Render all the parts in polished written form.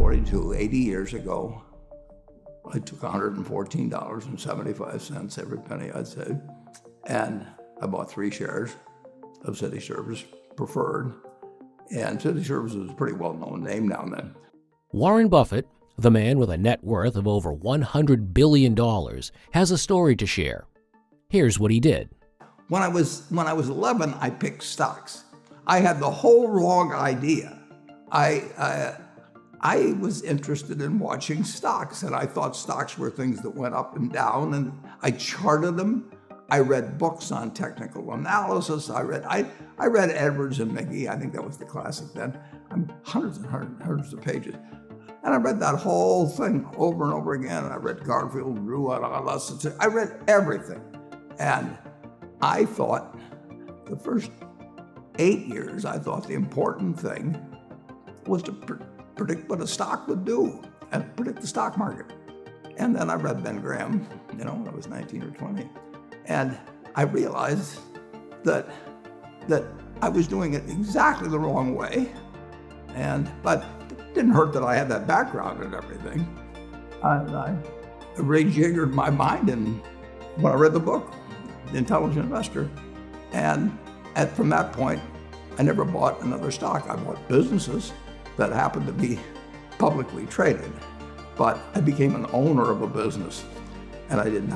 1942, 80 years ago, I took $114.75, every penny I'd saved, and I bought 3 shares of City Service Preferred. And City Service was a pretty well-known name down then. Warren Buffett, the man with a net worth of over $100 billion, has a story to share. Here's what he did. When I was 11, I picked stocks. I had the whole wrong idea. I was interested in watching stocks, and I thought stocks were things that went up and down, and I charted them. I read books on technical analysis. I read Edwards and McGee. I think that was the classic then. Hundreds and hundreds of pages. And I read that whole thing over and over again. I read Garfield, Drew, I read everything. And I thought the first 8 years, I thought the important thing was to predict what a stock would do and predict the stock market. And then I read Ben Graham, when I was 19 or 20. And I realized that I was doing it exactly the wrong way. But it didn't hurt that I had that background and everything. I rejiggered my mind when I read the book, The Intelligent Investor. And from that point, I never bought another stock. I bought businesses that happened to be publicly traded, but I became an owner of a business, and I did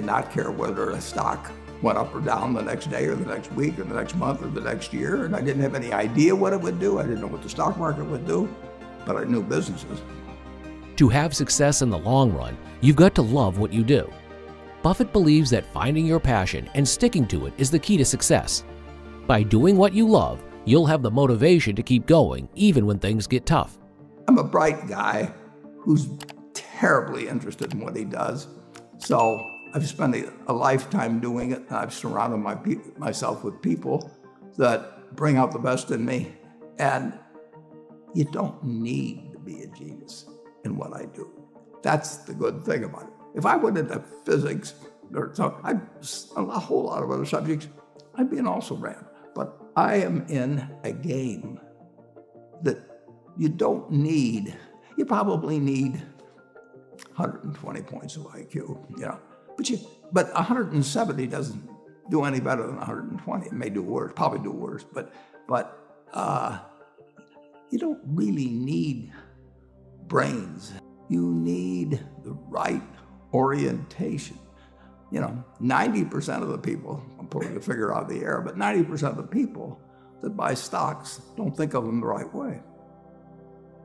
not care whether a stock went up or down the next day or the next week or the next month or the next year, and I didn't have any idea what it would do. I didn't know what the stock market would do, but I knew businesses. To have success in the long run, you've got to love what you do. Buffett believes that finding your passion and sticking to it is the key to success. By doing what you love, you'll have the motivation to keep going even when things get tough. I'm a bright guy who's terribly interested in what he does. So I've spent a lifetime doing it, and I've surrounded myself with people that bring out the best in me. And you don't need to be a genius in what I do. That's the good thing about it. If I went into physics or a whole lot of other subjects, I'd be an also-ran. But I am in a game that you don't need. You probably need 120 points of IQ, but 170 doesn't do any better than 120. It may do worse, probably do worse, but you don't really need brains. You need the right orientation. 90% of the people, I'm pulling a figure out of the air, but 90% of the people that buy stocks don't think of them the right way.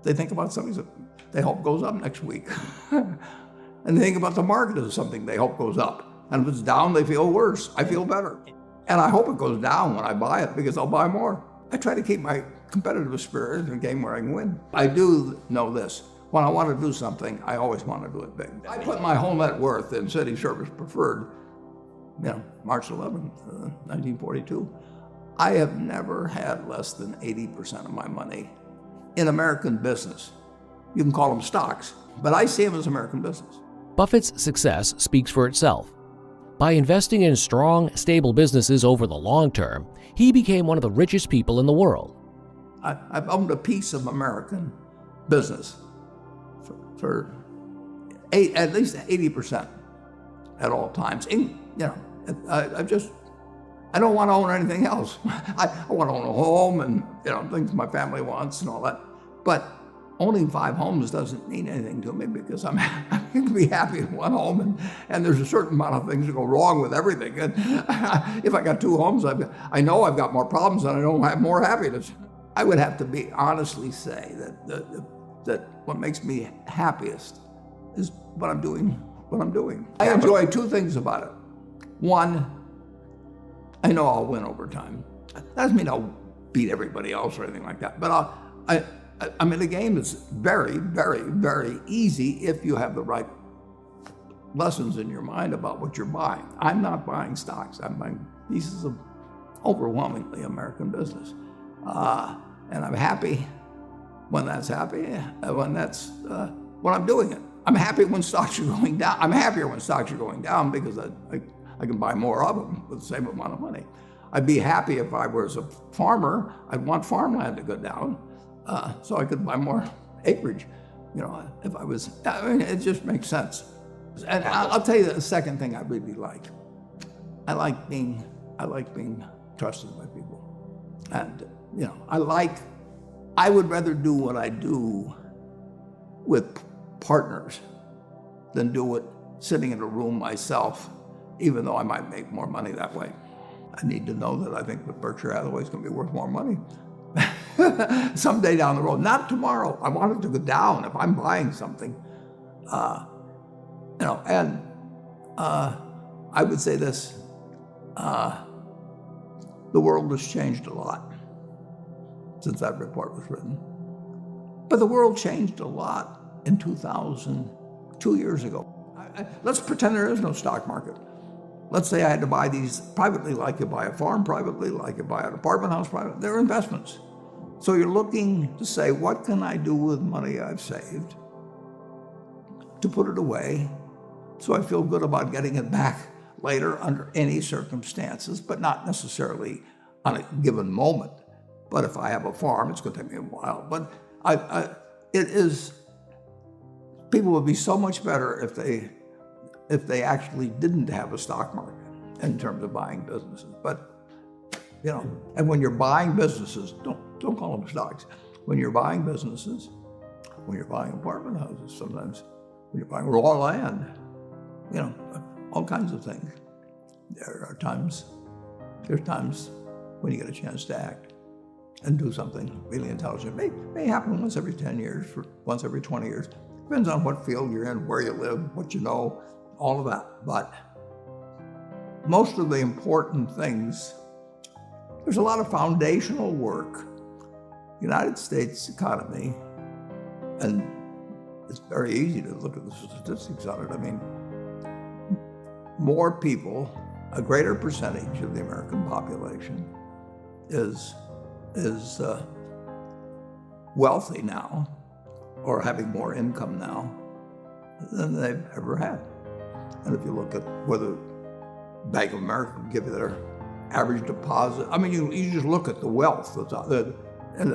They think about something that they hope goes up next week. And they think about the market as something they hope goes up. And if it's down, they feel worse. I feel better. And I hope it goes down when I buy it because I'll buy more. I try to keep my competitive spirit in a game where I can win. I do know this. When I want to do something, I always want to do it big. I put my whole net worth in City Service Preferred, March 11th, 1942. I have never had less than 80% of my money in American business. You can call them stocks, but I see them as American business. Buffett's success speaks for itself. By investing in strong, stable businesses over the long term, he became one of the richest people in the world. I've owned a piece of American business for at least 80% at all times. And, I don't want to own anything else. I want to own a home and things my family wants and all that. But owning 5 homes doesn't mean anything to me because I can be happy in one home, and there's a certain amount of things that go wrong with everything. And if I got 2 homes, I know I've got more problems and I don't have more happiness. I would have to honestly say that what makes me happiest is what I'm doing. I enjoy 2 things about it. One, I know I'll win over time. That doesn't mean I'll beat everybody else or anything like that, but I'm in a game that's very, very, very easy if you have the right lessons in your mind about what you're buying. I'm not buying stocks. I'm buying pieces of overwhelmingly American business. And I'm happy when that's when I'm doing it. I'm happy when stocks are going down. I'm happier when stocks are going down because I can buy more of them with the same amount of money. I'd be happy if I was a farmer. I'd want farmland to go down so I could buy more acreage. If I was, I mean, it just makes sense. And I'll tell you the second thing I really like. I like being trusted by people. And, I would rather do what I do with partners than do it sitting in a room myself, even though I might make more money that way. I need to know that I think that Berkshire Hathaway is going to be worth more money someday down the road. Not tomorrow. I want it to go down if I'm buying something. And I would say this, the world has changed a lot since that report was written. But the world changed a lot in 2000, 2 years ago. Let's pretend there is no stock market. Let's say I had to buy these privately, like you buy a farm privately, like you buy an apartment house privately. They're investments. So you're looking to say, what can I do with money I've saved to put it away so I feel good about getting it back later under any circumstances, but not necessarily on a given moment. But if I have a farm, it's going to take me a while. But people would be so much better if they actually didn't have a stock market in terms of buying businesses. But, and when you're buying businesses, don't call them stocks. When you're buying businesses, when you're buying apartment houses, sometimes when you're buying raw land, all kinds of things. There's times when you get a chance to act and do something really intelligent. It may happen once every 10 years, once every 20 years. Depends on what field you're in, where you live, what you know, all of that. But most of the important things, there's a lot of foundational work. The United States economy, and it's very easy to look at the statistics on it. I mean, more people, a greater percentage of the American population is wealthy now, or having more income now than they've ever had. And if you look at whether Bank of America can give you their average deposit, I mean, you just look at the wealth that's out there, and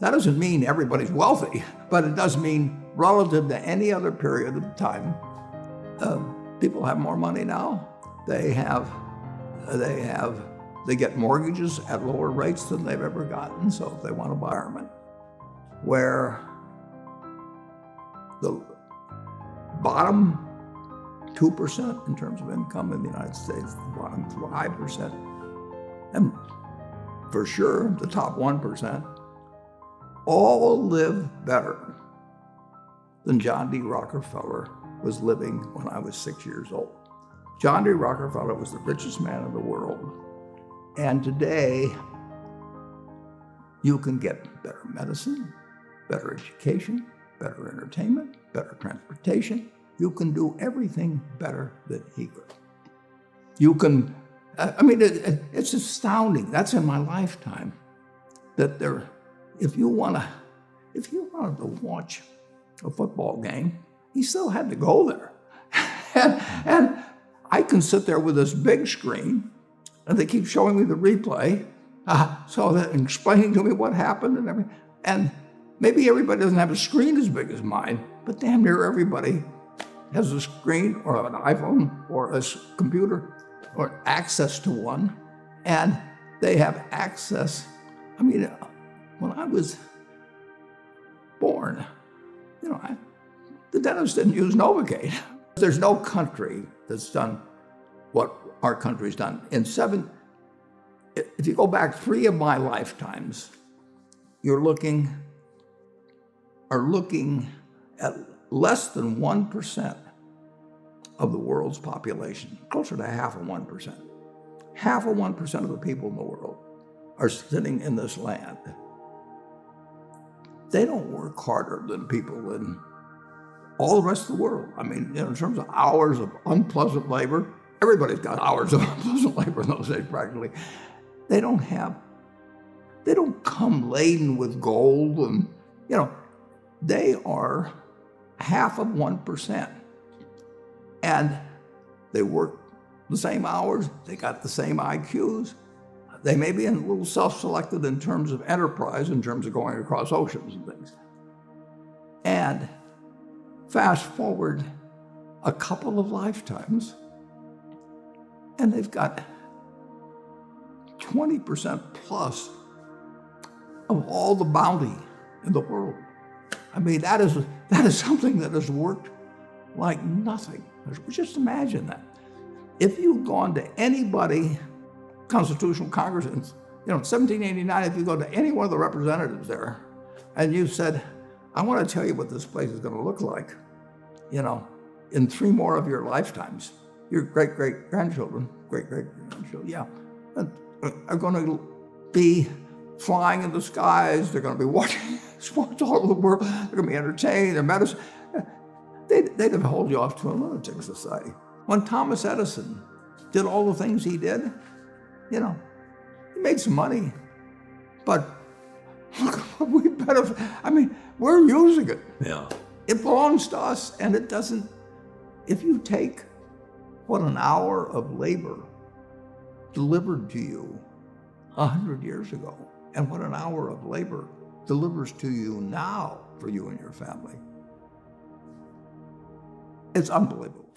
that doesn't mean everybody's wealthy, but it does mean relative to any other period of time, people have more money now. They get mortgages at lower rates than they've ever gotten. So if they want to buy an apartment, where the bottom 2% in terms of income in the United States, the bottom 5%, and for sure the top 1%, all live better than John D. Rockefeller was living when I was 6 years old. John D. Rockefeller was the richest man in the world. And today, you can get better medicine, better education, better entertainment, better transportation. You can do everything better than he could. You can, it's astounding. That's in my lifetime. That if you wanted to watch a football game, he still had to go there. and I can sit there with this big screen, and they keep showing me the replay, so that explaining to me what happened and everything. And maybe everybody doesn't have a screen as big as mine, but damn near everybody has a screen or an iPhone or a computer or access to one, and they have access. I mean, when I was born, the dentist didn't use Novocaine. There's no country that's done what our country's done. If you go back 3 of my lifetimes, are looking at less than 1% of the world's population, closer to half of 1%. Half of 1% of the people in the world are sitting in this land. They don't work harder than people in all the rest of the world. I mean, in terms of hours of unpleasant labor, everybody's got hours of unpleasant labor in those days practically. They don't come laden with gold and, they are half of 1%. And they work the same hours, they got the same IQs, They may be a little self-selected in terms of enterprise, in terms of going across oceans and things. And fast forward a couple of lifetimes, and they've got 20% plus of all the bounty in the world. I mean, that is something that has worked like nothing. Just imagine that. If you've gone to anybody, Constitutional Congress, in 1789, if you go to any one of the representatives there, and you said, I want to tell you what this place is going to look like, in 3 more of your lifetimes, your great-great-grandchildren, yeah, are going to be flying in the skies. They're going to be watching sports all over the world. They're going to be entertained. Their medicine. They'd have held you off to a lunatic society. When Thomas Edison did all the things he did, he made some money, but we better. I mean, we're using it. Yeah. It belongs to us, and it doesn't. If you take what an hour of labor delivered to you 100 years ago, and what an hour of labor delivers to you now for you and your family, it's unbelievable.